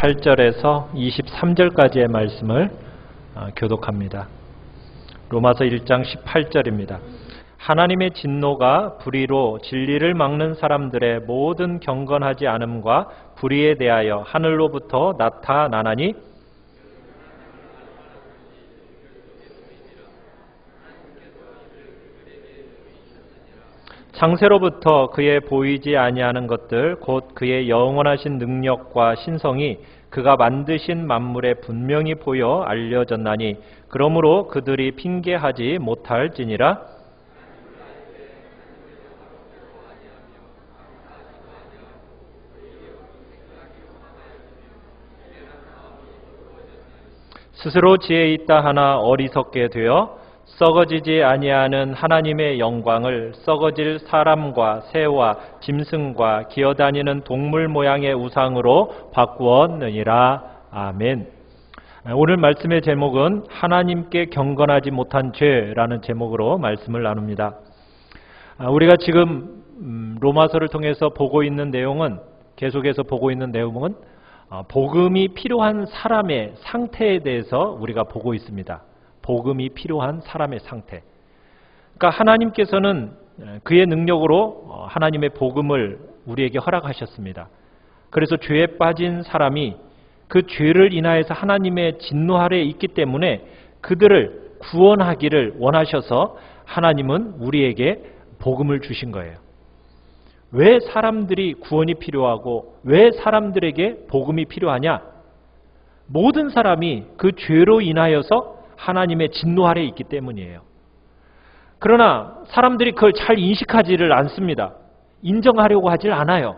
18절에서 23절까지의 말씀을 교독합니다. 로마서 1장 18절입니다. 하나님의 진노가 불의로 진리를 막는 사람들의 모든 경건하지 않음과 불의에 대하여 하늘로부터 나타나나니 창세로부터 그의 보이지 아니하는 것들 곧 그의 영원하신 능력과 신성이 그가 만드신 만물에 분명히 보여 알려졌나니 그러므로 그들이 핑계하지 못할지니라. 스스로 지혜 있다 하나 어리석게 되어 썩어지지 아니하는 하나님의 영광을 썩어질 사람과 새와 짐승과 기어다니는 동물 모양의 우상으로 바꾸었느니라. 아멘. 오늘 말씀의 제목은 하나님께 경건하지 못한 죄라는 제목으로 말씀을 나눕니다. 우리가 지금 로마서를 통해서 보고 있는 내용은, 계속해서 보고 있는 내용은 복음이 필요한 사람의 상태에 대해서 우리가 보고 있습니다. 복음이 필요한 사람의 상태. 그러니까 하나님께서는 그의 능력으로 하나님의 복음을 우리에게 허락하셨습니다. 그래서 죄에 빠진 사람이 그 죄를 인하여서 하나님의 진노 아래에 있기 때문에 그들을 구원하기를 원하셔서 하나님은 우리에게 복음을 주신 거예요. 왜 사람들이 구원이 필요하고 왜 사람들에게 복음이 필요하냐? 모든 사람이 그 죄로 인하여서 하나님의 진노 아래에 있기 때문이에요. 그러나 사람들이 그걸 잘 인식하지를 않습니다. 인정하려고 하질 않아요.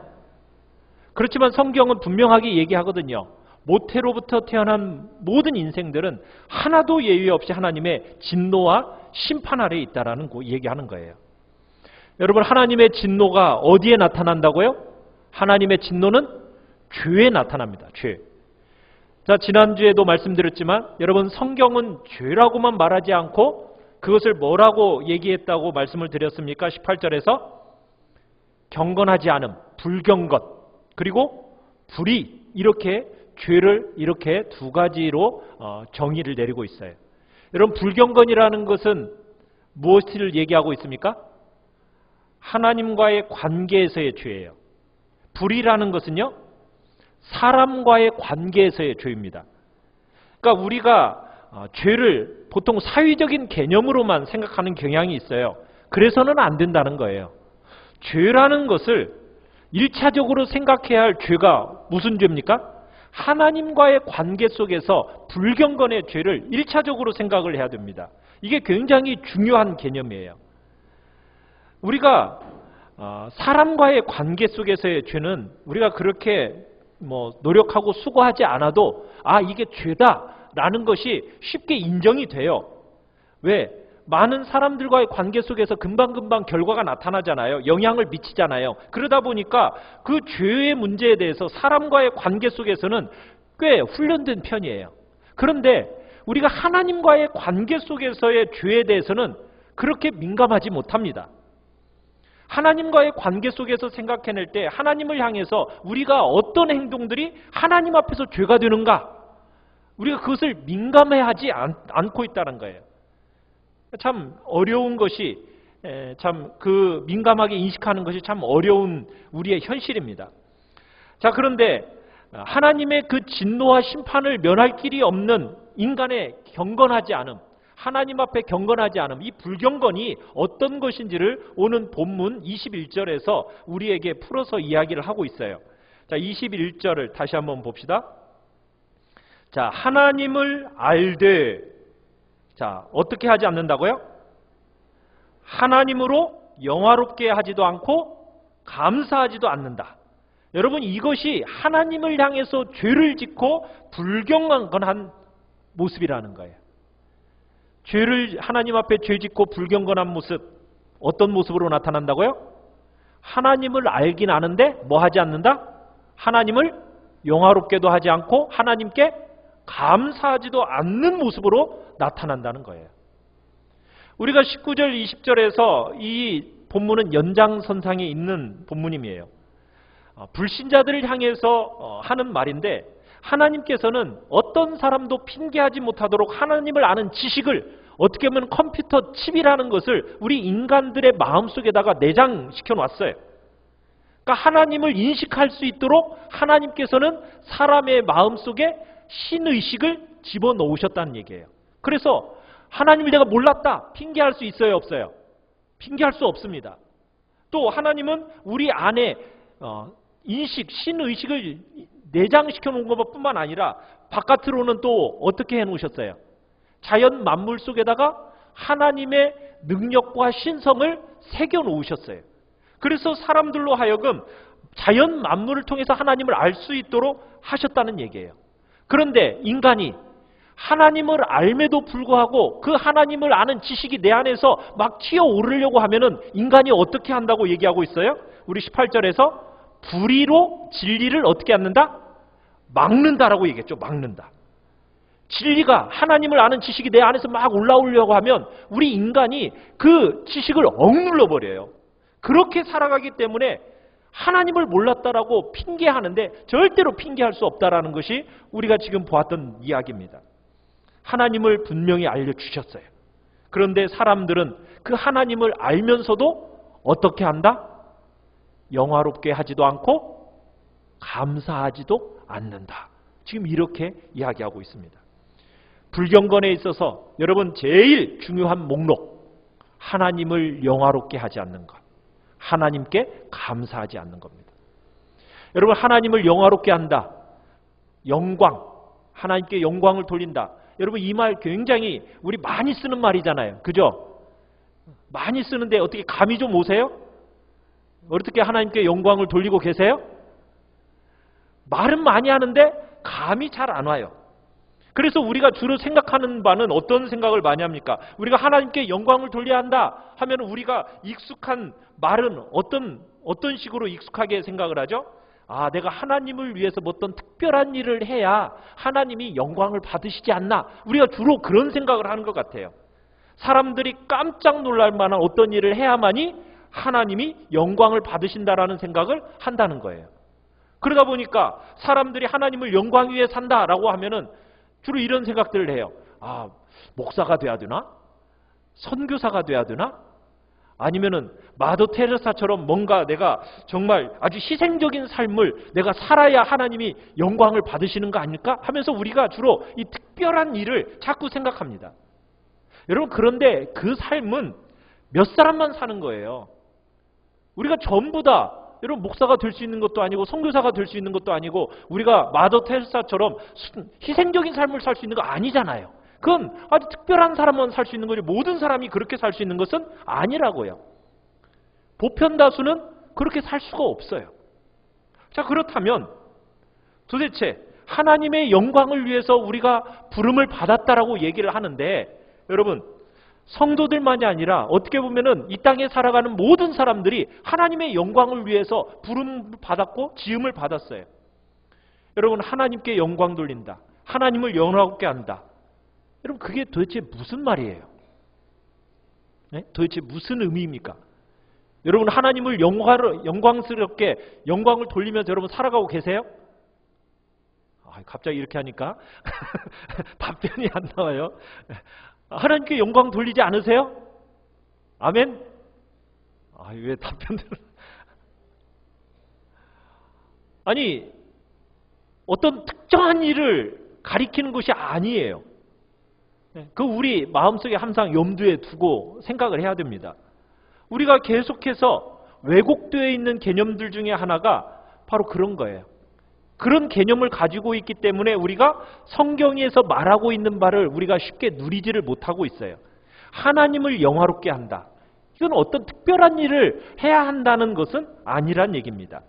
그렇지만 성경은 분명하게 얘기하거든요. 모태로부터 태어난 모든 인생들은 하나도 예외 없이 하나님의 진노와 심판 아래에 있다라는 거 얘기하는 거예요. 여러분, 하나님의 진노가 어디에 나타난다고요? 하나님의 진노는 죄에 나타납니다. 죄. 자, 지난주에도 말씀드렸지만 여러분, 성경은 죄라고만 말하지 않고 그것을 뭐라고 얘기했다고 말씀을 드렸습니까? 18절에서 경건하지 않음, 불경건, 그리고 불의, 이렇게 죄를 이렇게 두 가지로 정의를 내리고 있어요. 여러분, 불경건이라는 것은 무엇을 얘기하고 있습니까? 하나님과의 관계에서의 죄예요. 불의라는 것은요, 사람과의 관계에서의 죄입니다. 그러니까 우리가 죄를 보통 사회적인 개념으로만 생각하는 경향이 있어요. 그래서는 안 된다는 거예요. 죄라는 것을 1차적으로 생각해야 할 죄가 무슨 죄입니까? 하나님과의 관계 속에서 불경건의 죄를 1차적으로 생각을 해야 됩니다. 이게 굉장히 중요한 개념이에요. 우리가 사람과의 관계 속에서의 죄는 우리가 그렇게 노력하고 수고하지 않아도 이게 죄다라는 것이 쉽게 인정이 돼요. 왜? 많은 사람들과의 관계 속에서 금방금방 결과가 나타나잖아요. 영향을 미치잖아요. 그러다 보니까 그 죄의 문제에 대해서 사람과의 관계 속에서는 꽤 훈련된 편이에요. 그런데 우리가 하나님과의 관계 속에서의 죄에 대해서는 그렇게 민감하지 못합니다. 하나님과의 관계 속에서 생각해낼 때 하나님을 향해서 우리가 어떤 행동들이 하나님 앞에서 죄가 되는가, 우리가 그것을 민감해하지 않고 있다는 거예요. 참 어려운 것이, 참 그 민감하게 인식하는 것이 참 어려운 우리의 현실입니다. 자, 그런데 하나님의 그 진노와 심판을 면할 길이 없는 인간의 경건하지 않음, 하나님 앞에 경건하지 않음, 이 불경건이 어떤 것인지를 오늘 본문 21절에서 우리에게 풀어서 이야기를 하고 있어요. 자, 21절을 다시 한번 봅시다. 자, 하나님을 알되, 자, 어떻게 하지 않는다고요? 하나님으로 영화롭게 하지도 않고 감사하지도 않는다. 여러분, 이것이 하나님을 향해서 죄를 짓고 불경건한 모습이라는 거예요. 죄를, 하나님 앞에 죄 짓고 불경건한 모습, 어떤 모습으로 나타난다고요? 하나님을 알긴 아는데 뭐 하지 않는다? 하나님을 영화롭게도 하지 않고 하나님께 감사하지도 않는 모습으로 나타난다는 거예요. 우리가 19절, 20절에서 이 본문은 연장선상에 있는 본문임이에요. 불신자들을 향해서 하는 말인데, 하나님께서는 어떤 사람도 핑계하지 못하도록 하나님을 아는 지식을 어떻게 보면 컴퓨터 칩이라는 것을 우리 인간들의 마음속에다가 내장시켜 놨어요. 그러니까 하나님을 인식할 수 있도록 하나님께서는 사람의 마음속에 신의식을 집어넣으셨다는 얘기예요. 그래서 하나님을 내가 몰랐다 핑계할 수 있어요, 없어요? 핑계할 수 없습니다. 또 하나님은 우리 안에 인식, 신의식을 내장시켜 놓은 것뿐만 아니라 바깥으로는 또 어떻게 해놓으셨어요? 자연 만물 속에다가 하나님의 능력과 신성을 새겨 놓으셨어요. 그래서 사람들로 하여금 자연 만물을 통해서 하나님을 알 수 있도록 하셨다는 얘기예요. 그런데 인간이 하나님을 알매도 불구하고 그 하나님을 아는 지식이 내 안에서 막 튀어오르려고 하면은 인간이 어떻게 한다고 얘기하고 있어요? 우리 18절에서 불의로 진리를 어떻게 않는다? 막는다라고 얘기했죠. 막는다. 진리가 하나님을 아는 지식이 내 안에서 막 올라오려고 하면 우리 인간이 그 지식을 억눌러 버려요. 그렇게 살아가기 때문에 하나님을 몰랐다라고 핑계하는데 절대로 핑계할 수 없다라는 것이 우리가 지금 보았던 이야기입니다. 하나님을 분명히 알려주셨어요. 그런데 사람들은 그 하나님을 알면서도 어떻게 한다? 영화롭게 하지도 않고 감사하지도 않는다. 지금 이렇게 이야기하고 있습니다. 불경건에 있어서 여러분 제일 중요한 목록, 하나님을 영화롭게 하지 않는 것, 하나님께 감사하지 않는 겁니다. 여러분 하나님을 영화롭게 한다, 영광, 하나님께 영광을 돌린다. 여러분 이 말 굉장히 우리 많이 쓰는 말이잖아요. 그죠? 많이 쓰는데 어떻게 감이 좀 오세요? 어떻게 하나님께 영광을 돌리고 계세요? 말은 많이 하는데 감이 잘 안 와요. 그래서 우리가 주로 생각하는 바는 어떤 생각을 많이 합니까? 우리가 하나님께 영광을 돌려야 한다 하면 우리가 익숙한 말은 어떤 식으로 익숙하게 생각을 하죠? 아, 내가 하나님을 위해서 어떤 특별한 일을 해야 하나님이 영광을 받으시지 않나? 우리가 주로 그런 생각을 하는 것 같아요. 사람들이 깜짝 놀랄 만한 어떤 일을 해야만이 하나님이 영광을 받으신다라는 생각을 한다는 거예요. 그러다 보니까 사람들이 하나님을 영광 위에 산다라고 하면은 주로 이런 생각들을 해요. 아, 목사가 돼야 되나? 선교사가 돼야 되나? 아니면은 마더 테레사처럼 뭔가 내가 정말 아주 희생적인 삶을 내가 살아야 하나님이 영광을 받으시는 거 아닐까? 하면서 우리가 주로 이 특별한 일을 자꾸 생각합니다. 여러분 그런데 그 삶은 몇 사람만 사는 거예요. 우리가 전부 다 여러분 목사가 될 수 있는 것도 아니고 선교사가 될 수 있는 것도 아니고 우리가 마더 테레사처럼 희생적인 삶을 살 수 있는 거 아니잖아요. 그건 아주 특별한 사람만 살 수 있는 거지 모든 사람이 그렇게 살 수 있는 것은 아니라고요. 보편다수는 그렇게 살 수가 없어요. 자, 그렇다면 도대체 하나님의 영광을 위해서 우리가 부름을 받았다라고 얘기를 하는데 여러분 성도들만이 아니라 어떻게 보면은 이 땅에 살아가는 모든 사람들이 하나님의 영광을 위해서 부름을 받았고 지음을 받았어요. 여러분 하나님께 영광 돌린다. 하나님을 영광롭게 한다. 여러분 그게 도대체 무슨 말이에요? 네? 도대체 무슨 의미입니까? 여러분 하나님을 영광스럽게 영광을 돌리면서 여러분 살아가고 계세요? 갑자기 이렇게 하니까 답변이 안 나와요. 하나님께 영광 돌리지 않으세요? 아멘? 왜 답변들을 아니 어떤 특정한 일을 가리키는 것이 아니에요. 그 우리 마음속에 항상 염두에 두고 생각을 해야 됩니다. 우리가 계속해서 왜곡되어 있는 개념들 중에 하나가 바로 그런 거예요. 그런 개념을 가지고 있기 때문에 우리가 성경에서 말하고 있는 바를 우리가 쉽게 누리지를 못하고 있어요. 하나님을 영화롭게 한다. 이건 어떤 특별한 일을 해야 한다는 것은 아니란 얘기입니다.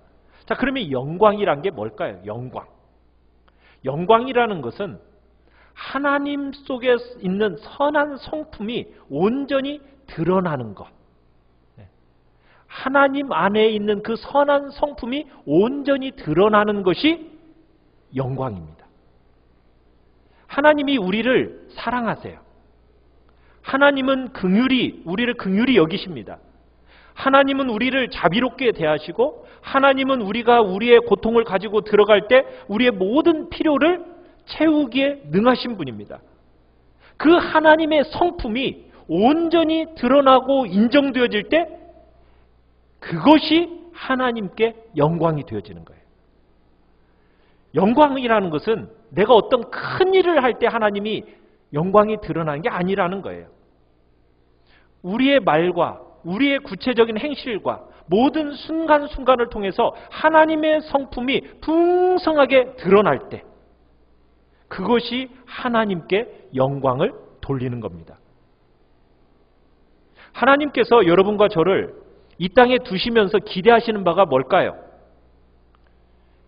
자, 그러면 영광이란 게 뭘까요? 영광. 영광이라는 것은 하나님 속에 있는 선한 성품이 온전히 드러나는 것. 하나님 안에 있는 그 선한 성품이 온전히 드러나는 것이 영광입니다. 하나님이 우리를 사랑하세요. 하나님은 우리를 긍휼히 여기십니다. 하나님은 우리를 자비롭게 대하시고 하나님은 우리가 우리의 고통을 가지고 들어갈 때 우리의 모든 필요를 채우기에 능하신 분입니다. 그 하나님의 성품이 온전히 드러나고 인정되어질 때 그것이 하나님께 영광이 되어지는 거예요. 영광이라는 것은 내가 어떤 큰 일을 할 때 하나님이 영광이 드러나는 게 아니라는 거예요. 우리의 말과 우리의 구체적인 행실과 모든 순간순간을 통해서 하나님의 성품이 풍성하게 드러날 때 그것이 하나님께 영광을 돌리는 겁니다. 하나님께서 여러분과 저를 이 땅에 두시면서 기대하시는 바가 뭘까요?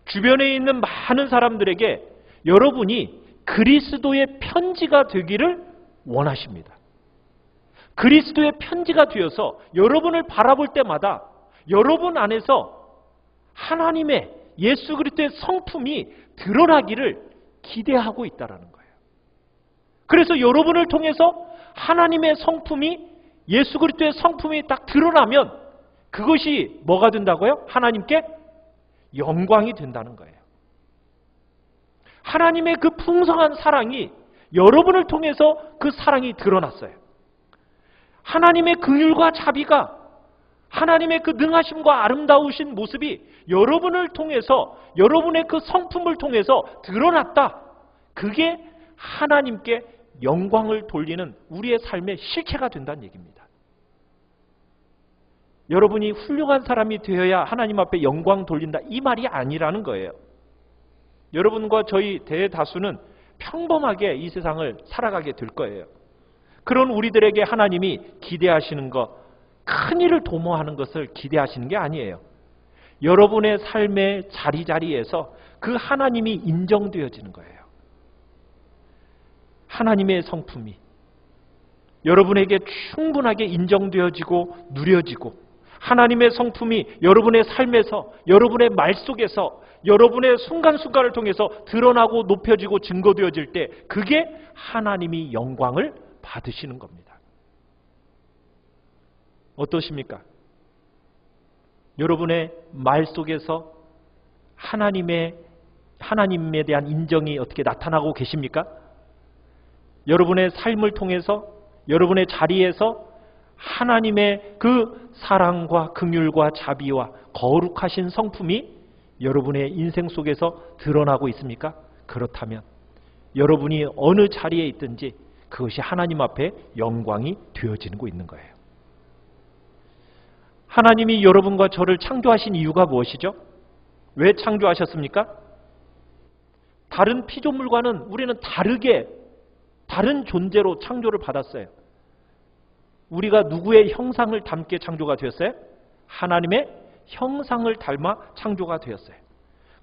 주변에 있는 많은 사람들에게 여러분이 그리스도의 편지가 되기를 원하십니다. 그리스도의 편지가 되어서 여러분을 바라볼 때마다 여러분 안에서 하나님의 예수 그리스도의 성품이 드러나기를 기대하고 있다는 거예요. 그래서 여러분을 통해서 하나님의 성품이 예수 그리스도의 성품이 딱 드러나면 그것이 뭐가 된다고요? 하나님께 영광이 된다는 거예요. 하나님의 그 풍성한 사랑이 여러분을 통해서 그 사랑이 드러났어요. 하나님의 긍휼과 자비가 하나님의 그 능하심과 아름다우신 모습이 여러분을 통해서 여러분의 그 성품을 통해서 드러났다. 그게 하나님께 영광을 돌리는 우리의 삶의 실체가 된다는 얘기입니다. 여러분이 훌륭한 사람이 되어야 하나님 앞에 영광 돌린다 이 말이 아니라는 거예요. 여러분과 저희 대다수는 평범하게 이 세상을 살아가게 될 거예요. 그런 우리들에게 하나님이 기대하시는 것, 큰 일을 도모하는 것을 기대하시는 게 아니에요. 여러분의 삶의 자리자리에서 그 하나님이 인정되어지는 거예요. 하나님의 성품이 여러분에게 충분하게 인정되어지고 누려지고 하나님의 성품이 여러분의 삶에서 여러분의 말 속에서 여러분의 순간순간을 통해서 드러나고 높여지고 증거되어질 때 그게 하나님이 영광을 받으시는 겁니다. 어떠십니까? 여러분의 말 속에서 하나님에 대한 인정이 어떻게 나타나고 계십니까? 여러분의 삶을 통해서 여러분의 자리에서 하나님의 그 사랑과 긍휼과 자비와 거룩하신 성품이 여러분의 인생 속에서 드러나고 있습니까? 그렇다면 여러분이 어느 자리에 있든지 그것이 하나님 앞에 영광이 되어지고 있는 거예요. 하나님이 여러분과 저를 창조하신 이유가 무엇이죠? 왜 창조하셨습니까? 다른 피조물과는 우리는 다르게 다른 존재로 창조를 받았어요. 우리가 누구의 형상을 닮게 창조가 되었어요? 하나님의 형상을 닮아 창조가 되었어요.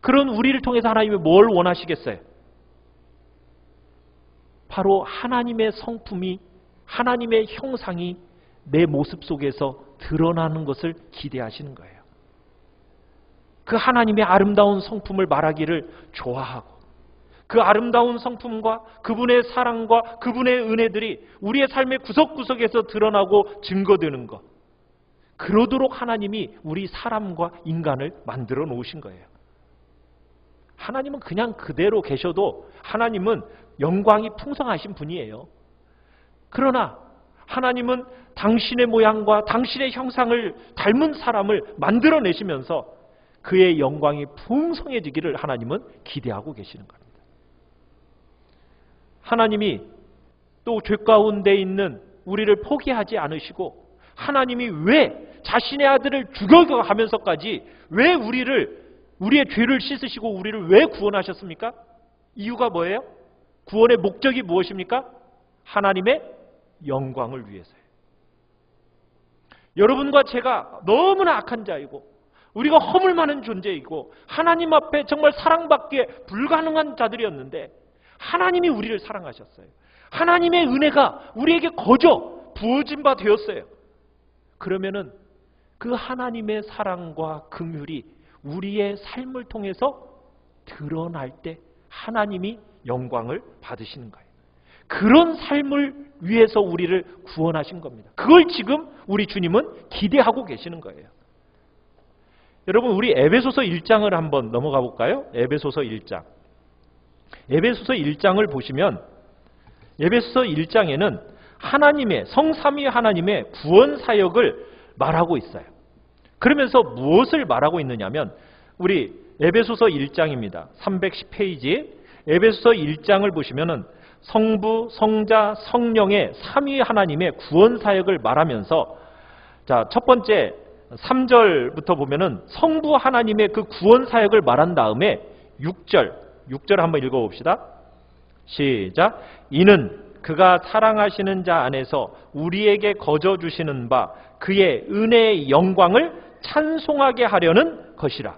그런 우리를 통해서 하나님이 뭘 원하시겠어요? 바로 하나님의 성품이 하나님의 형상이 내 모습 속에서 드러나는 것을 기대하시는 거예요. 그 하나님의 아름다운 성품을 말하기를 좋아하고 그 아름다운 성품과 그분의 사랑과 그분의 은혜들이 우리의 삶의 구석구석에서 드러나고 증거되는 것. 그러도록 하나님이 우리 사람과 인간을 만들어 놓으신 거예요. 하나님은 그냥 그대로 계셔도 하나님은 영광이 풍성하신 분이에요. 그러나 하나님은 당신의 모양과 당신의 형상을 닮은 사람을 만들어내시면서 그의 영광이 풍성해지기를 하나님은 기대하고 계시는 겁니다. 하나님이 또 죄 가운데 있는 우리를 포기하지 않으시고 하나님이 왜 자신의 아들을 죽여가면서까지 왜 우리의 죄를 씻으시고 우리를 왜 구원하셨습니까? 이유가 뭐예요? 구원의 목적이 무엇입니까? 하나님의 영광을 위해서예요. 여러분과 제가 너무나 악한 자이고 우리가 허물 많은 존재이고 하나님 앞에 정말 사랑받기에 불가능한 자들이었는데 하나님이 우리를 사랑하셨어요. 하나님의 은혜가 우리에게 거저 부어진 바 되었어요. 그러면은 그 하나님의 사랑과 긍휼이 우리의 삶을 통해서 드러날 때 하나님이 영광을 받으시는 거예요. 그런 삶을 위해서 우리를 구원하신 겁니다. 그걸 지금 우리 주님은 기대하고 계시는 거예요. 여러분, 우리 에베소서 1장을 한번 넘어가 볼까요? 에베소서 1장. 에베소서 1장을 보시면 에베소서 1장에는 하나님의, 성삼위 하나님의 구원 사역을 말하고 있어요. 그러면서 무엇을 말하고 있느냐면 우리 에베소서 1장입니다. 310페이지 에베소서 1장을 보시면은 성부, 성자, 성령의 삼위 하나님의 구원 사역을 말하면서, 자, 첫 번째 3절부터 보면은 성부 하나님의 그 구원 사역을 말한 다음에 6절 한번 읽어봅시다. 시작. 이는 그가 사랑하시는 자 안에서 우리에게 거저 주시는 바 그의 은혜의 영광을 찬송하게 하려는 것이라.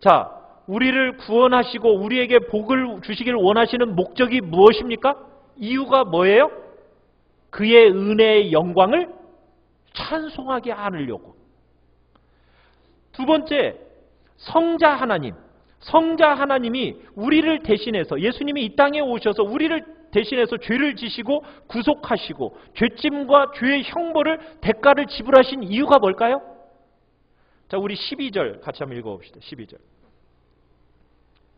자, 우리를 구원하시고 우리에게 복을 주시기를 원하시는 목적이 무엇입니까? 이유가 뭐예요? 그의 은혜의 영광을 찬송하게 하려고. 두 번째, 성자 하나님. 성자 하나님이 우리를 대신해서, 예수님이 이 땅에 오셔서 우리를 대신해서 죄를 지시고 구속하시고 죄짐과 죄의 형벌을, 대가를 지불하신 이유가 뭘까요? 자, 우리 12절 같이 한번 읽어봅시다. 12절.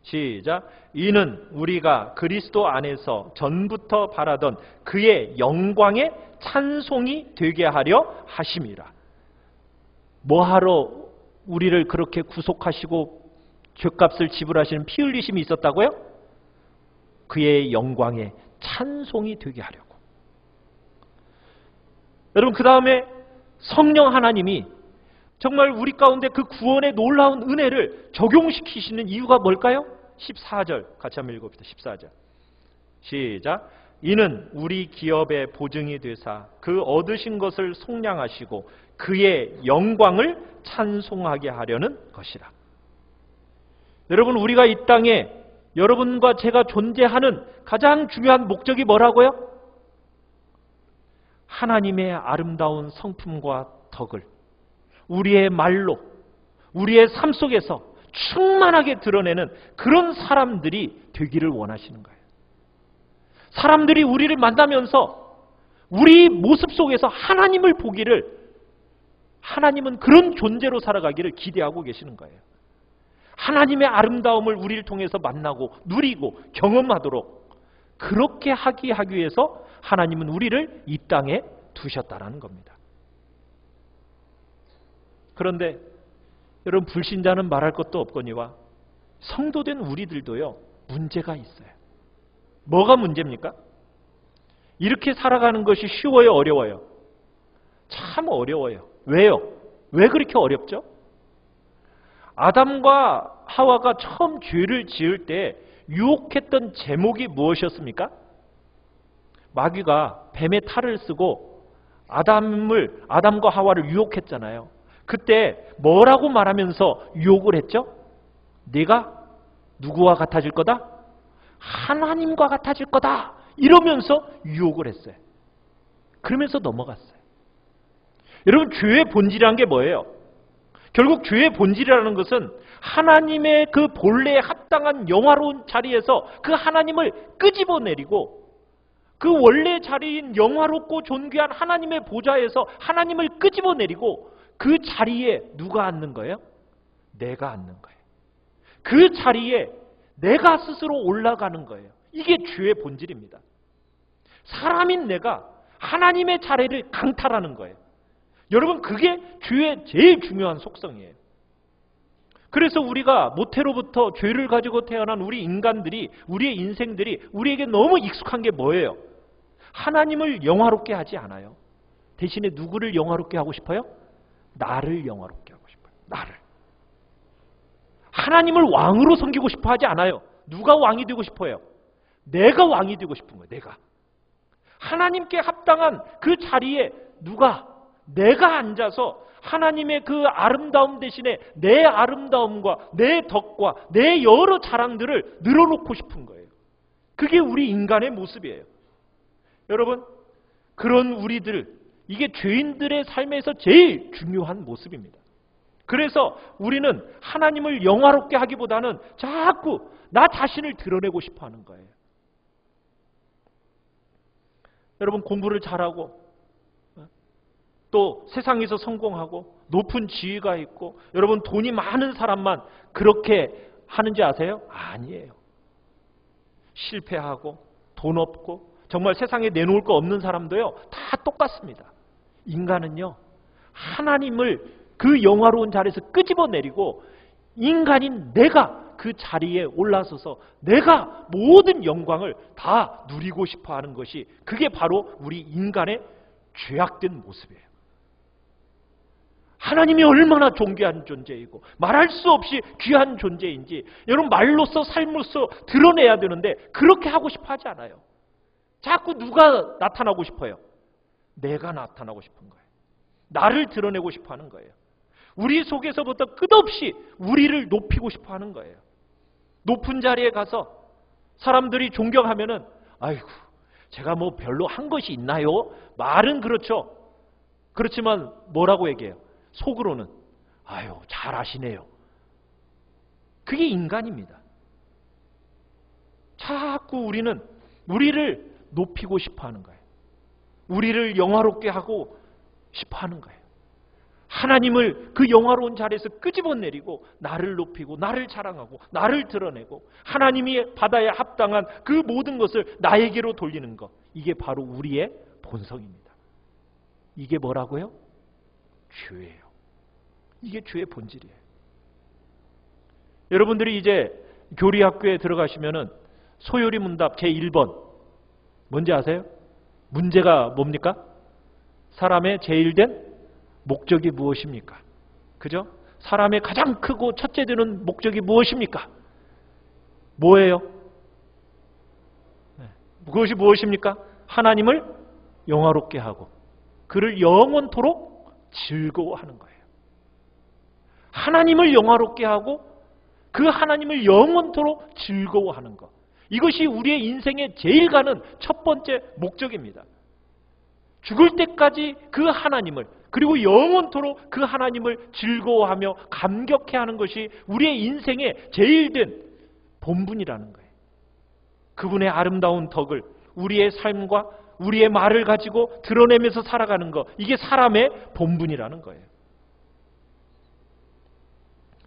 시작. 이는 우리가 그리스도 안에서 전부터 바라던 그의 영광의 찬송이 되게 하려 하심이라. 뭐하러 우리를 그렇게 구속하시고 죄값을 지불하시는 피 흘리심이 있었다고요? 그의 영광의 찬송이 되게 하려고. 여러분, 그 다음에 성령 하나님이 정말 우리 가운데 그 구원의 놀라운 은혜를 적용시키시는 이유가 뭘까요? 14절 같이 한번 읽어봅시다. 14절 시작. 이는 우리 기업의 보증이 되사 그 얻으신 것을 속량하시고 그의 영광을 찬송하게 하려는 것이라. 여러분, 우리가 이 땅에 여러분과 제가 존재하는 가장 중요한 목적이 뭐라고요? 하나님의 아름다운 성품과 덕을 우리의 말로, 우리의 삶 속에서 충만하게 드러내는 그런 사람들이 되기를 원하시는 거예요. 사람들이 우리를 만나면서 우리 모습 속에서 하나님을 보기를, 하나님은 그런 존재로 살아가기를 기대하고 계시는 거예요. 하나님의 아름다움을 우리를 통해서 만나고 누리고 경험하도록 그렇게 하기 위해서 하나님은 우리를 이 땅에 두셨다라는 겁니다. 그런데 여러분, 불신자는 말할 것도 없거니와 성도된 우리들도요, 문제가 있어요. 뭐가 문제입니까? 이렇게 살아가는 것이 쉬워요, 어려워요? 참 어려워요. 왜요? 왜 그렇게 어렵죠? 아담과 하와가 처음 죄를 지을 때 유혹했던 제목이 무엇이었습니까? 마귀가 뱀의 탈을 쓰고 아담과 하와를 유혹했잖아요. 그때 뭐라고 말하면서 유혹을 했죠? 네가 누구와 같아질 거다? 하나님과 같아질 거다. 이러면서 유혹을 했어요. 그러면서 넘어갔어요. 여러분, 죄의 본질이란 게 뭐예요? 결국 죄의 본질이라는 것은 하나님의 그 본래에 합당한 영화로운 자리에서 그 하나님을 끄집어내리고 그 원래 자리인 영화롭고 존귀한 하나님의 보좌에서 하나님을 끄집어내리고 그 자리에 누가 앉는 거예요? 내가 앉는 거예요. 그 자리에 내가 스스로 올라가는 거예요. 이게 죄의 본질입니다. 사람인 내가 하나님의 자리를 강탈하는 거예요. 여러분, 그게 죄의 제일 중요한 속성이에요. 그래서 우리가 모태로부터 죄를 가지고 태어난 우리 인간들이, 우리의 인생들이 우리에게 너무 익숙한 게 뭐예요? 하나님을 영화롭게 하지 않아요. 대신에 누구를 영화롭게 하고 싶어요? 나를 영화롭게 하고 싶어요. 나를. 하나님을 왕으로 섬기고 싶어 하지 않아요. 누가 왕이 되고 싶어요? 내가 왕이 되고 싶은 거예요. 내가. 하나님께 합당한 그 자리에 내가 앉아서 하나님의 그 아름다움 대신에 내 아름다움과 내 덕과 내 여러 자랑들을 늘어놓고 싶은 거예요. 그게 우리 인간의 모습이에요. 여러분, 그런 우리들, 이게 죄인들의 삶에서 제일 중요한 모습입니다. 그래서 우리는 하나님을 영화롭게 하기보다는 자꾸 나 자신을 드러내고 싶어 하는 거예요. 여러분 공부를 잘하고 또 세상에서 성공하고 높은 지위가 있고 여러분 돈이 많은 사람만 그렇게 하는지 아세요? 아니에요. 실패하고 돈 없고 정말 세상에 내놓을 거 없는 사람도요 다 똑같습니다. 인간은요 하나님을 그 영화로운 자리에서 끄집어내리고 인간인 내가 그 자리에 올라서서 내가 모든 영광을 다 누리고 싶어 하는 것이 그게 바로 우리 인간의 죄악된 모습이에요. 하나님이 얼마나 존귀한 존재이고 말할 수 없이 귀한 존재인지 여러분 말로써 삶으로써 드러내야 되는데 그렇게 하고 싶어 하지 않아요. 자꾸 누가 나타나고 싶어요? 내가 나타나고 싶은 거예요. 나를 드러내고 싶어 하는 거예요. 우리 속에서부터 끝없이 우리를 높이고 싶어 하는 거예요. 높은 자리에 가서 사람들이 존경하면은 아이고 제가 뭐 별로 한 것이 있나요? 말은 그렇죠. 그렇지만 뭐라고 얘기해요? 속으로는 아유 잘 아시네요. 그게 인간입니다. 자꾸 우리는 우리를 높이고 싶어 하는 거예요. 우리를 영화롭게 하고 싶어 하는 거예요. 하나님을 그 영화로운 자리에서 끄집어내리고 나를 높이고 나를 자랑하고 나를 드러내고 하나님이 받아야 합당한 그 모든 것을 나에게로 돌리는 것. 이게 바로 우리의 본성입니다. 이게 뭐라고요? 죄예요. 이게 죄의 본질이에요. 여러분들이 이제 교리학교에 들어가시면은 소요리 문답 제1번 뭔지 아세요? 문제가 뭡니까? 사람의 제일 된 목적이 무엇입니까? 그죠? 사람의 가장 크고 첫째 되는 목적이 무엇입니까? 뭐예요? 그것이 무엇입니까? 하나님을 영화롭게 하고 그를 영원토록 즐거워하는 거예요. 하나님을 영화롭게 하고 그 하나님을 영원토록 즐거워하는 것. 이것이 우리의 인생에 제일 가는 첫 번째 목적입니다. 죽을 때까지 그 하나님을 그리고 영원토록 그 하나님을 즐거워하며 감격해하는 것이 우리의 인생의 제일 된 본분이라는 거예요. 그분의 아름다운 덕을 우리의 삶과 우리의 말을 가지고 드러내면서 살아가는 것. 이게 사람의 본분이라는 거예요.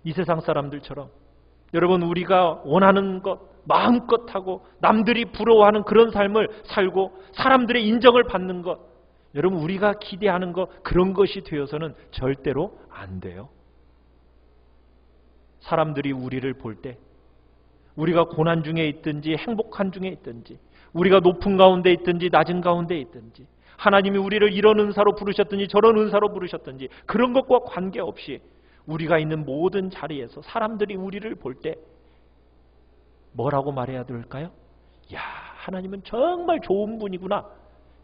이 세상 사람들처럼 여러분 우리가 원하는 것 마음껏 하고 남들이 부러워하는 그런 삶을 살고 사람들의 인정을 받는 것 여러분 우리가 기대하는 것 그런 것이 되어서는 절대로 안 돼요. 사람들이 우리를 볼 때 우리가 고난 중에 있든지 행복한 중에 있든지 우리가 높은 가운데 있든지 낮은 가운데 있든지 하나님이 우리를 이런 은사로 부르셨든지 저런 은사로 부르셨든지 그런 것과 관계없이 우리가 있는 모든 자리에서 사람들이 우리를 볼 때 뭐라고 말해야 될까요? 야, 하나님은 정말 좋은 분이구나.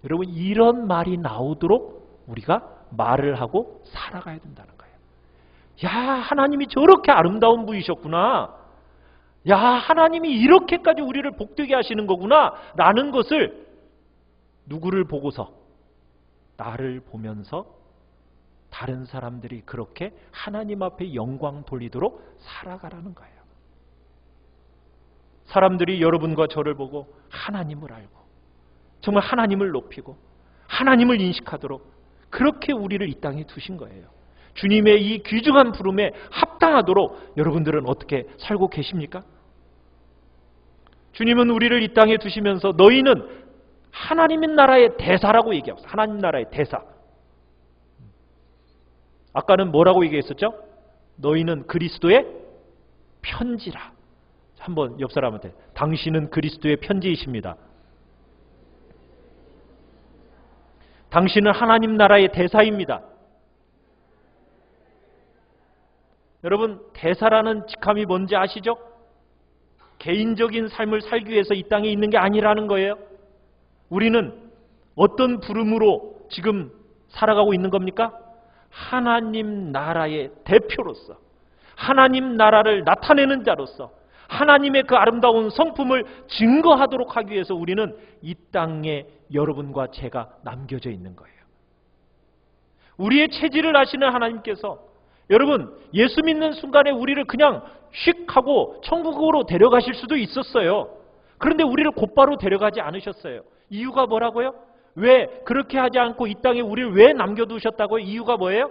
여러분 이런 말이 나오도록 우리가 말을 하고 살아가야 된다는 거예요. 야, 하나님이 저렇게 아름다운 분이셨구나. 야, 하나님이 이렇게까지 우리를 복되게 하시는 거구나. 라는 것을 누구를 보고서? 나를 보면서 다른 사람들이 그렇게 하나님 앞에 영광 돌리도록 살아가라는 거예요. 사람들이 여러분과 저를 보고 하나님을 알고 정말 하나님을 높이고 하나님을 인식하도록 그렇게 우리를 이 땅에 두신 거예요. 주님의 이 귀중한 부름에 합당하도록 여러분들은 어떻게 살고 계십니까? 주님은 우리를 이 땅에 두시면서 너희는 하나님 나라의 대사라고 얘기합니다. 하나님 나라의 대사. 아까는 뭐라고 얘기했었죠? 너희는 그리스도의 편지라. 한번 옆 사람한테 당신은 그리스도의 편지이십니다. 당신은 하나님 나라의 대사입니다. 여러분 대사라는 직함이 뭔지 아시죠? 개인적인 삶을 살기 위해서 이 땅에 있는 게 아니라는 거예요. 우리는 어떤 부름으로 지금 살아가고 있는 겁니까? 하나님 나라의 대표로서 하나님 나라를 나타내는 자로서 하나님의 그 아름다운 성품을 증거하도록 하기 위해서 우리는 이 땅에 여러분과 제가 남겨져 있는 거예요. 우리의 체질을 아시는 하나님께서 여러분 예수 믿는 순간에 우리를 그냥 휙 하고 천국으로 데려가실 수도 있었어요. 그런데 우리를 곧바로 데려가지 않으셨어요. 이유가 뭐라고요? 왜 그렇게 하지 않고 이 땅에 우리를 왜 남겨두셨다고요? 이유가 뭐예요?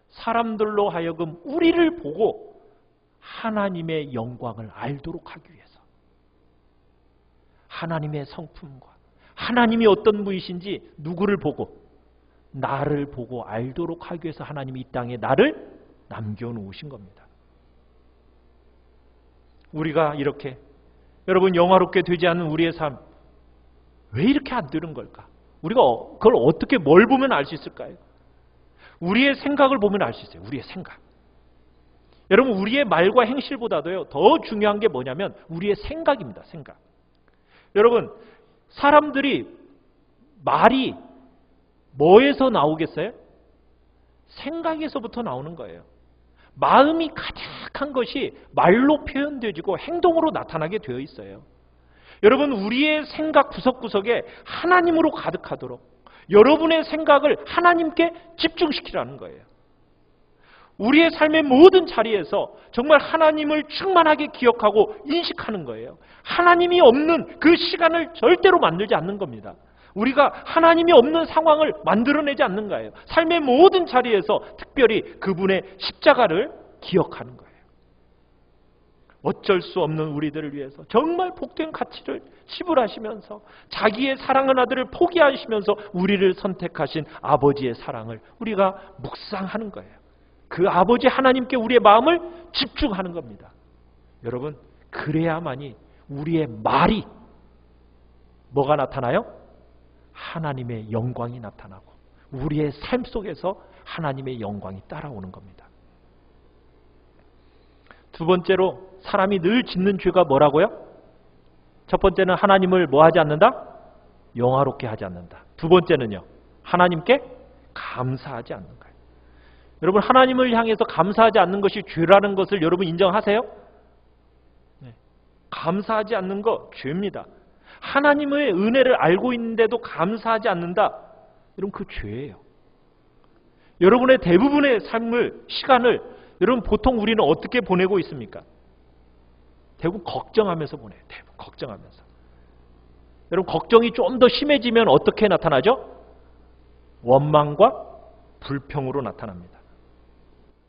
사람들로 하여금 우리를 보고 하나님의 영광을 알도록 하기 위해서. 하나님의 성품과 하나님이 어떤 분이신지 누구를 보고? 나를 보고 알도록 하기 위해서 하나님이 이 땅에 나를 남겨놓으신 겁니다. 우리가 이렇게 여러분 영화롭게 되지 않는 우리의 삶 왜 이렇게 안 되는 걸까? 우리가 그걸 어떻게 뭘 보면 알 수 있을까요? 우리의 생각을 보면 알 수 있어요. 우리의 생각. 여러분 우리의 말과 행실보다도요 더 중요한 게 뭐냐면 우리의 생각입니다. 생각. 여러분 사람들이 말이 뭐에서 나오겠어요? 생각에서부터 나오는 거예요. 마음이 가득한 것이 말로 표현되어지고 행동으로 나타나게 되어 있어요. 여러분 우리의 생각 구석구석에 하나님으로 가득하도록 여러분의 생각을 하나님께 집중시키라는 거예요. 우리의 삶의 모든 자리에서 정말 하나님을 충만하게 기억하고 인식하는 거예요. 하나님이 없는 그 시간을 절대로 만들지 않는 겁니다. 우리가 하나님이 없는 상황을 만들어내지 않는 거예요. 삶의 모든 자리에서 특별히 그분의 십자가를 기억하는 거예요. 어쩔 수 없는 우리들을 위해서 정말 복된 가치를 지불하시면서 자기의 사랑하는 아들을 포기하시면서 우리를 선택하신 아버지의 사랑을 우리가 묵상하는 거예요. 그 아버지 하나님께 우리의 마음을 집중하는 겁니다. 여러분 그래야만이 우리의 말이 뭐가 나타나요? 하나님의 영광이 나타나고 우리의 삶 속에서 하나님의 영광이 따라오는 겁니다. 두 번째로 사람이 늘 짓는 죄가 뭐라고요? 첫 번째는 하나님을 뭐 하지 않는다? 영화롭게 하지 않는다. 두 번째는요. 하나님께 감사하지 않는 거예요. 여러분 하나님을 향해서 감사하지 않는 것이 죄라는 것을 여러분 인정하세요? 네. 감사하지 않는 거 죄입니다. 하나님의 은혜를 알고 있는데도 감사하지 않는다. 여러분 그 죄예요. 여러분의 대부분의 삶을 시간을 여러분 보통 우리는 어떻게 보내고 있습니까? 대부분 걱정하면서 보내요. 대부분 걱정하면서. 여러분 걱정이 좀 더 심해지면 어떻게 나타나죠? 원망과 불평으로 나타납니다.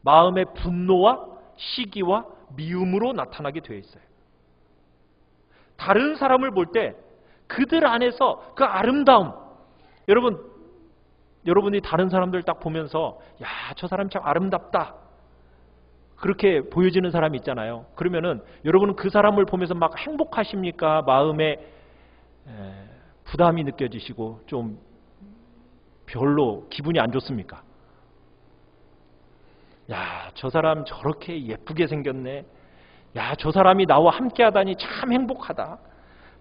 마음의 분노와 시기와 미움으로 나타나게 되어 있어요. 다른 사람을 볼 때 그들 안에서 그 아름다움, 여러분이 다른 사람들 딱 보면서 야, 저 사람 참 아름답다. 그렇게 보여지는 사람이 있잖아요. 그러면은 여러분은 그 사람을 보면서 막 행복하십니까? 마음에 부담이 느껴지시고 좀 별로 기분이 안 좋습니까? 야, 저 사람 저렇게 예쁘게 생겼네. 야, 저 사람이 나와 함께 하다니 참 행복하다.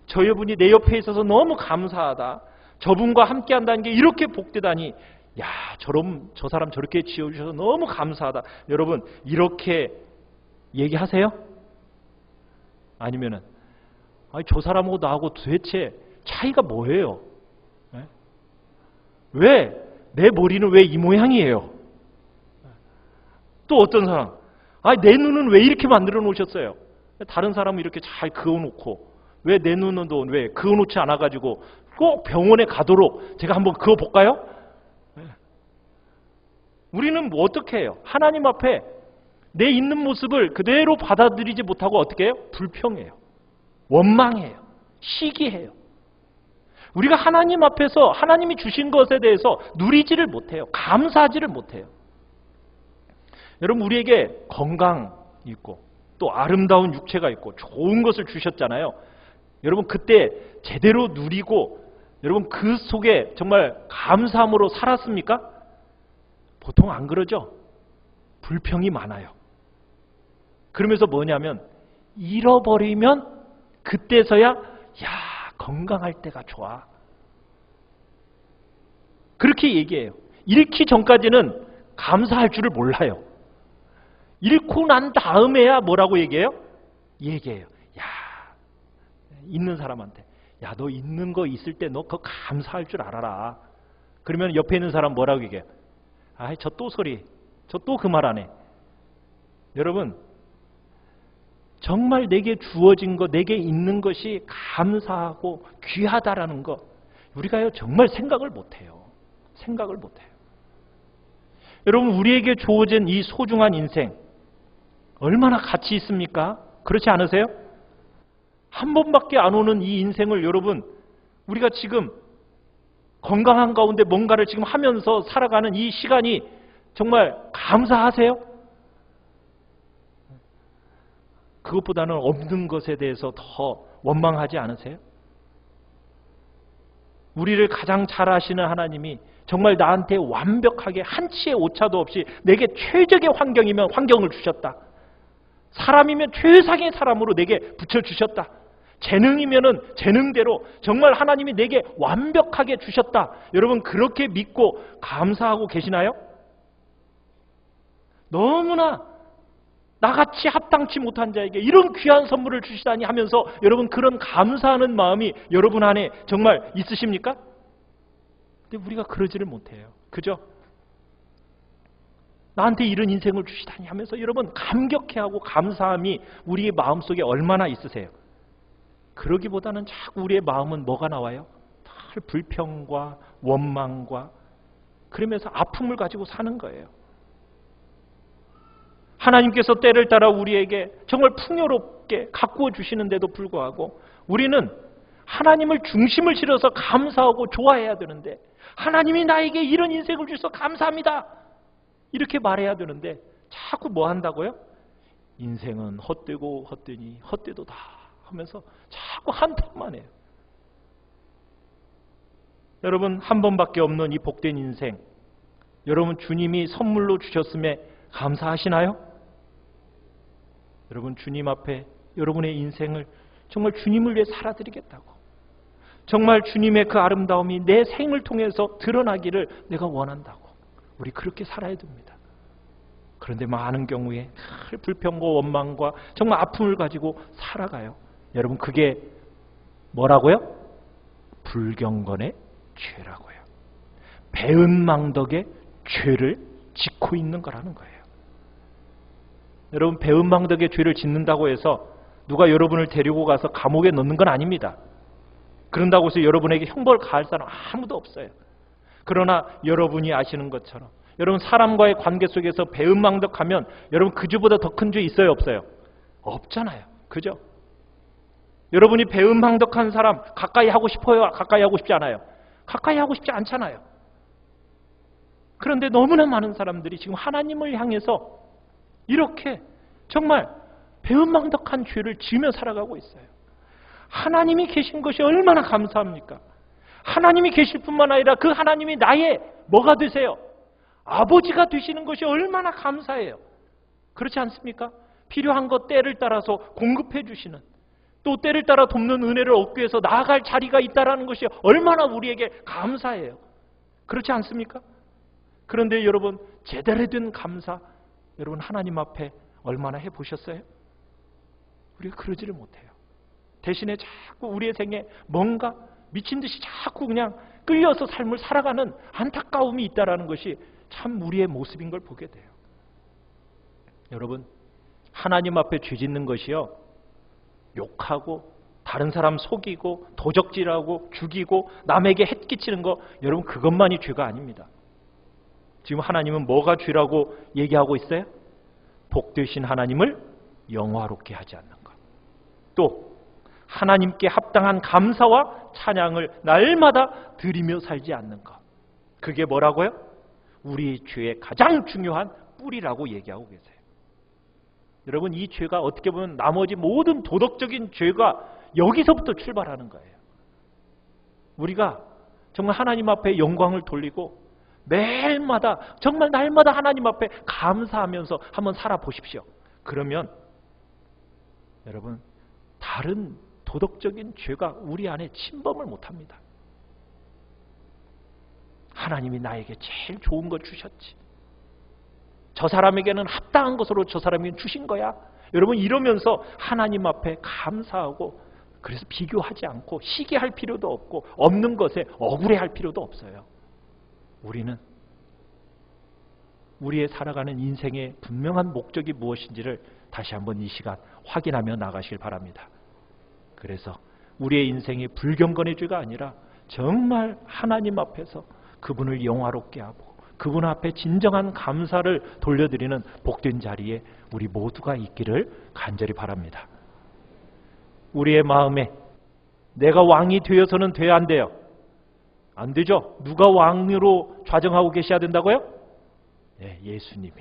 저 여분이 내 옆에 있어서 너무 감사하다. 저분과 함께 한다는 게 이렇게 복되다니. 야, 저 사람 저렇게 지어주셔서 너무 감사하다. 여러분, 이렇게 얘기하세요? 아니면은, 아니, 저 사람하고 나하고 도대체 차이가 뭐예요? 네? 왜? 내 머리는 왜 이 모양이에요? 또 어떤 사람, 아니, 내 눈은 왜 이렇게 만들어 놓으셨어요? 다른 사람은 이렇게 잘 그어놓고, 왜 내 눈은 왜 그어놓지 않아가지고 꼭 병원에 가도록 제가 한번 그어볼까요? 우리는 뭐 어떻게 해요? 하나님 앞에 내 있는 모습을 그대로 받아들이지 못하고 어떻게 해요? 불평해요. 원망해요. 시기해요. 우리가 하나님 앞에서 하나님이 주신 것에 대해서 누리지를 못해요. 감사하지를 못해요. 여러분 우리에게 건강 있고 또 아름다운 육체가 있고 좋은 것을 주셨잖아요. 여러분 그때 제대로 누리고 여러분 그 속에 정말 감사함으로 살았습니까? 보통 안 그러죠. 불평이 많아요. 그러면서 뭐냐면 잃어버리면 그때서야 야 건강할 때가 좋아. 그렇게 얘기해요. 잃기 전까지는 감사할 줄을 몰라요. 잃고 난 다음에야 뭐라고 얘기해요? 얘기해요. 야 있는 사람한테 야 너 있는 거 있을 때 너 그거 감사할 줄 알아라. 그러면 옆에 있는 사람 뭐라고 얘기해요? 아이 저 또 소리 저 또 그 말 하네. 여러분 정말 내게 주어진 것 내게 있는 것이 감사하고 귀하다라는 것 우리가요 정말 생각을 못해요. 생각을 못해요. 여러분, 우리에게 주어진 이 소중한 인생 얼마나 가치 있습니까? 그렇지 않으세요? 한 번밖에 안 오는 이 인생을 여러분, 우리가 지금 건강한 가운데 뭔가를 지금 하면서 살아가는 이 시간이 정말 감사하세요? 그것보다는 없는 것에 대해서 더 원망하지 않으세요? 우리를 가장 잘 아시는 하나님이 정말 나한테 완벽하게 한치의 오차도 없이 내게 최적의 환경이면 환경을 주셨다. 사람이면 최상의 사람으로 내게 붙여주셨다. 재능이면은 재능대로 정말 하나님이 내게 완벽하게 주셨다. 여러분, 그렇게 믿고 감사하고 계시나요? 너무나 나같이 합당치 못한 자에게 이런 귀한 선물을 주시다니 하면서 여러분, 그런 감사하는 마음이 여러분 안에 정말 있으십니까? 근데 우리가 그러지를 못해요. 그죠? 나한테 이런 인생을 주시다니 하면서 여러분 감격해하고 감사함이 우리의 마음속에 얼마나 있으세요? 그러기보다는 자꾸 우리의 마음은 뭐가 나와요? 불평과 원망과, 그러면서 아픔을 가지고 사는 거예요. 하나님께서 때를 따라 우리에게 정말 풍요롭게 가꾸어 주시는데도 불구하고 우리는 하나님을 중심을 실어서 감사하고 좋아해야 되는데, 하나님이 나에게 이런 인생을 주셔서 감사합니다 이렇게 말해야 되는데 자꾸 뭐 한다고요? 인생은 헛되고 헛되니 헛되도다 하면서 자꾸 한탄만 해요. 여러분, 한 번밖에 없는 이 복된 인생, 여러분 주님이 선물로 주셨음에 감사하시나요? 여러분, 주님 앞에 여러분의 인생을 정말 주님을 위해 살아드리겠다고, 정말 주님의 그 아름다움이 내 생을 통해서 드러나기를 내가 원한다고, 우리 그렇게 살아야 됩니다. 그런데 많은 경우에 불평과 원망과 정말 아픔을 가지고 살아가요. 여러분, 그게 뭐라고요? 불경건의 죄라고요. 배은망덕의 죄를 짓고 있는 거라는 거예요. 여러분, 배은망덕의 죄를 짓는다고 해서 누가 여러분을 데리고 가서 감옥에 넣는 건 아닙니다. 그런다고 해서 여러분에게 형벌 가할 사람 아무도 없어요. 그러나 여러분이 아시는 것처럼 여러분, 사람과의 관계 속에서 배은망덕하면 여러분 그주보다 더 큰 죄 있어요, 없어요? 없잖아요. 그죠? 여러분이 배은망덕한 사람 가까이 하고 싶어요? 가까이 하고 싶지 않아요? 가까이 하고 싶지 않잖아요. 그런데 너무나 많은 사람들이 지금 하나님을 향해서 이렇게 정말 배은망덕한 죄를 지으며 살아가고 있어요. 하나님이 계신 것이 얼마나 감사합니까? 하나님이 계실 뿐만 아니라 그 하나님이 나의 뭐가 되세요? 아버지가 되시는 것이 얼마나 감사해요. 그렇지 않습니까? 필요한 것 때를 따라서 공급해 주시는, 또 때를 따라 돕는 은혜를 얻기 위해서 나아갈 자리가 있다는 것이 얼마나 우리에게 감사해요. 그렇지 않습니까? 그런데 여러분, 제대로 된 감사 여러분 하나님 앞에 얼마나 해보셨어요? 우리가 그러지를 못해요. 대신에 자꾸 우리의 생에 뭔가 미친 듯이 자꾸 그냥 끌려서 삶을 살아가는 안타까움이 있다는 것이 참 우리의 모습인 걸 보게 돼요. 여러분, 하나님 앞에 죄 짓는 것이요, 욕하고 다른 사람 속이고 도적질하고 죽이고 남에게 해 끼치는 거, 여러분 그것만이 죄가 아닙니다. 지금 하나님은 뭐가 죄라고 얘기하고 있어요? 복되신 하나님을 영화롭게 하지 않는 것, 또 하나님께 합당한 감사와 찬양을 날마다 드리며 살지 않는 것, 그게 뭐라고요? 우리 죄의 가장 중요한 뿌리라고 얘기하고 계세요. 여러분, 이 죄가 어떻게 보면 나머지 모든 도덕적인 죄가 여기서부터 출발하는 거예요. 우리가 정말 하나님 앞에 영광을 돌리고 매일마다 정말 날마다 하나님 앞에 감사하면서 한번 살아보십시오. 그러면 여러분, 다른 도덕적인 죄가 우리 안에 침범을 못합니다. 하나님이 나에게 제일 좋은 거 주셨지, 저 사람에게는 합당한 것으로 저 사람에게 주신 거야, 여러분 이러면서 하나님 앞에 감사하고, 그래서 비교하지 않고 시기할 필요도 없고 없는 것에 억울해할 필요도 없어요. 우리는 우리의 살아가는 인생의 분명한 목적이 무엇인지를 다시 한번 이 시간 확인하며 나가시길 바랍니다. 그래서 우리의 인생이 불경건의 죄가 아니라 정말 하나님 앞에서 그분을 영화롭게 하고 그분 앞에 진정한 감사를 돌려드리는 복된 자리에 우리 모두가 있기를 간절히 바랍니다. 우리의 마음에 내가 왕이 되어서는 돼야 안 돼요. 안 되죠? 누가 왕으로 좌정하고 계셔야 된다고요? 네, 예수님이.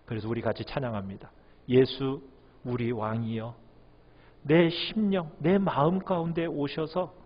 그래서 우리 같이 찬양합니다. 예수 우리 왕이여 내 심령 내 마음 가운데 오셔서